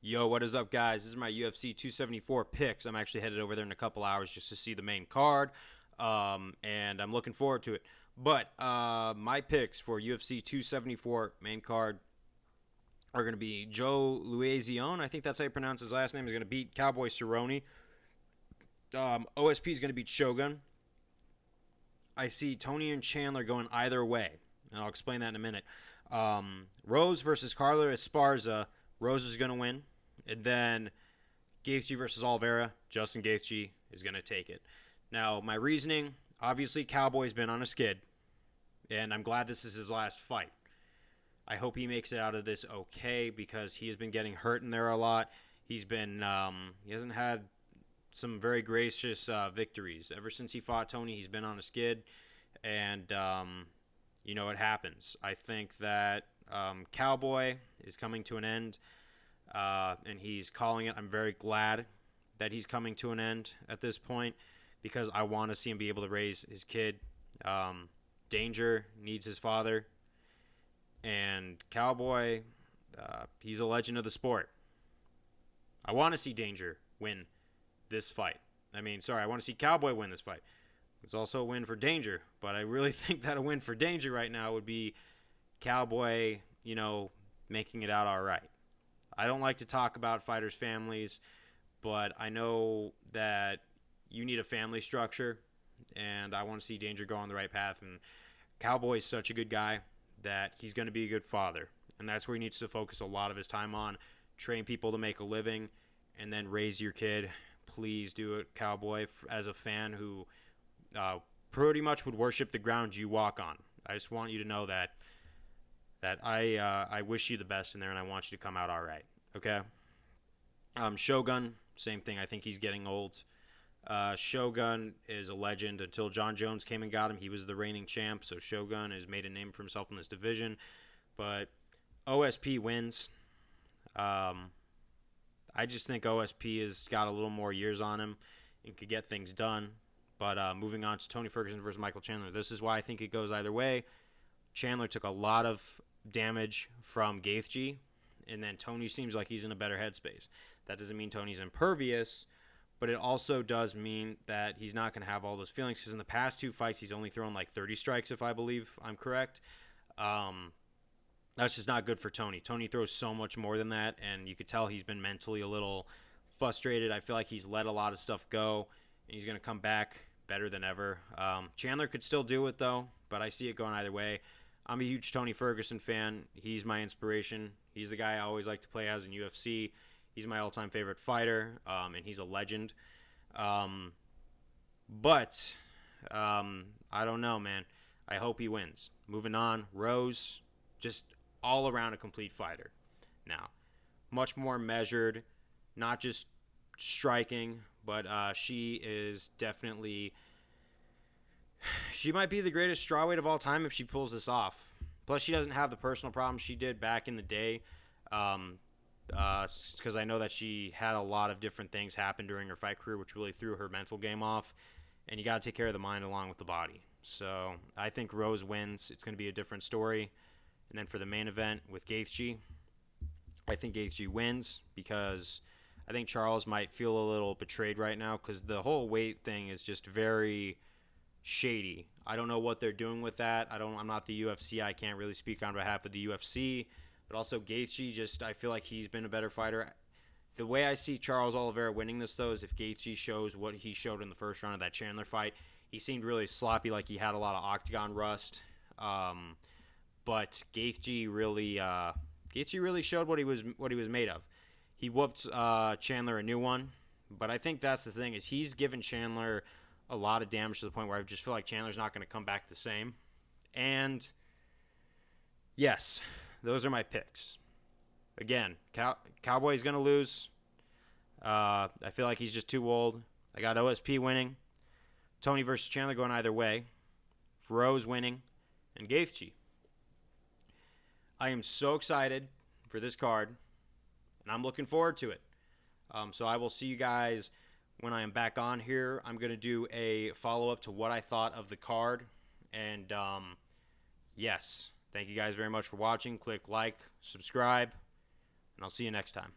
Yo, what is up, guys? This is my UFC 274 picks. I'm actually headed over there in a couple hours just to see the main card, and I'm looking forward to it. But my picks for UFC 274 main card are going to be Joe Luizione. I think that's how you pronounce his last name. Is going to beat Cowboy Cerrone. OSP is going to beat Shogun. I see Tony and Chandler going either way, and I'll explain that in a minute. Rose versus Carla Esparza. Rose is going to win. And then Gaethje versus Oliveira. Justin Gaethje is going to take it. Now, my reasoning, obviously Cowboy's been on a skid, and I'm glad this is his last fight. I hope he makes it out of this okay because he has been getting hurt in there a lot. He hasn't had some very gracious victories. Ever since he fought Tony, he's been on a skid, and it happens. I think that Cowboy is coming to an end, and he's calling it. I'm very glad that he's coming to an end at this point because I want to see him be able to raise his kid. Danger needs his father, and Cowboy, he's a legend of the sport. I want to see Danger win this fight. I want to see Cowboy win this fight. It's also a win for Danger, but I really think that a win for Danger right now would be Cowboy, making it out all right. I don't like to talk about fighters' families, but I know that you need a family structure, and I want to see Danger go on the right path. And Cowboy is such a good guy that he's going to be a good father, and that's where he needs to focus a lot of his time on. Train people to make a living, and then raise your kid. Please do it, Cowboy, as a fan who pretty much would worship the ground you walk on. I just want you to know that I wish you the best in there, and I want you to come out all right. Okay. Shogun, same thing. I think he's getting old. Shogun is a legend. Until John Jones came and got him, he was the reigning champ. So Shogun has made a name for himself in this division. But OSP wins. I just think OSP has got a little more years on him and could get things done. But moving on to Tony Ferguson versus Michael Chandler. This is why I think it goes either way. Chandler took a lot of damage from Gaethje, and then Tony seems like he's in a better headspace. That doesn't mean Tony's impervious, but it also does mean that he's not going to have all those feelings because in the past two fights, he's only thrown like 30 strikes, if I believe I'm correct. That's just not good for Tony. Tony throws so much more than that, and you could tell he's been mentally a little frustrated. I feel like he's let a lot of stuff go, and he's going to come back better than ever. Chandler could still do it, though, but I see it going either way. I'm a huge Tony Ferguson fan. He's my inspiration. He's the guy I always like to play as in UFC. He's my all-time favorite fighter, and he's a legend. But I don't know, man. I hope he wins. Moving on, Rose, just all around a complete fighter. Now, much more measured, not just striking, but she is definitely... She might be the greatest strawweight of all time if she pulls this off. Plus, she doesn't have the personal problems she did back in the day. Because I know that she had a lot of different things happen during her fight career, which really threw her mental game off. And you got to take care of the mind along with the body. So I think Rose wins. It's going to be a different story. And then for the main event with Gaethje, I think Gaethje wins because I think Charles might feel a little betrayed right now because the whole weight thing is just very shady. I don't know what they're doing with that. I'm not the UFC. I can't really speak on behalf of the UFC. But also Gaethje, I feel like he's been a better fighter. The way I see Charles Oliveira winning this, though, is if Gaethje shows what he showed in the first round of that Chandler fight. He seemed really sloppy, like he had a lot of octagon rust. But Gaethje really showed what he was made of. He whooped Chandler a new one. But I think that's the thing, is he's given Chandler a lot of damage to the point where I just feel like Chandler's not going to come back the same. And yes, those are my picks. Again, Cowboy's going to lose. I feel like he's just too old. I got OSP winning. Tony versus Chandler going either way. Rose winning. And Gaethje. I am so excited for this card. And I'm looking forward to it. So I will see you guys when I am back on here. I'm going to do a follow-up to what I thought of the card. And yes, thank you guys very much for watching. Click like, subscribe, and I'll see you next time.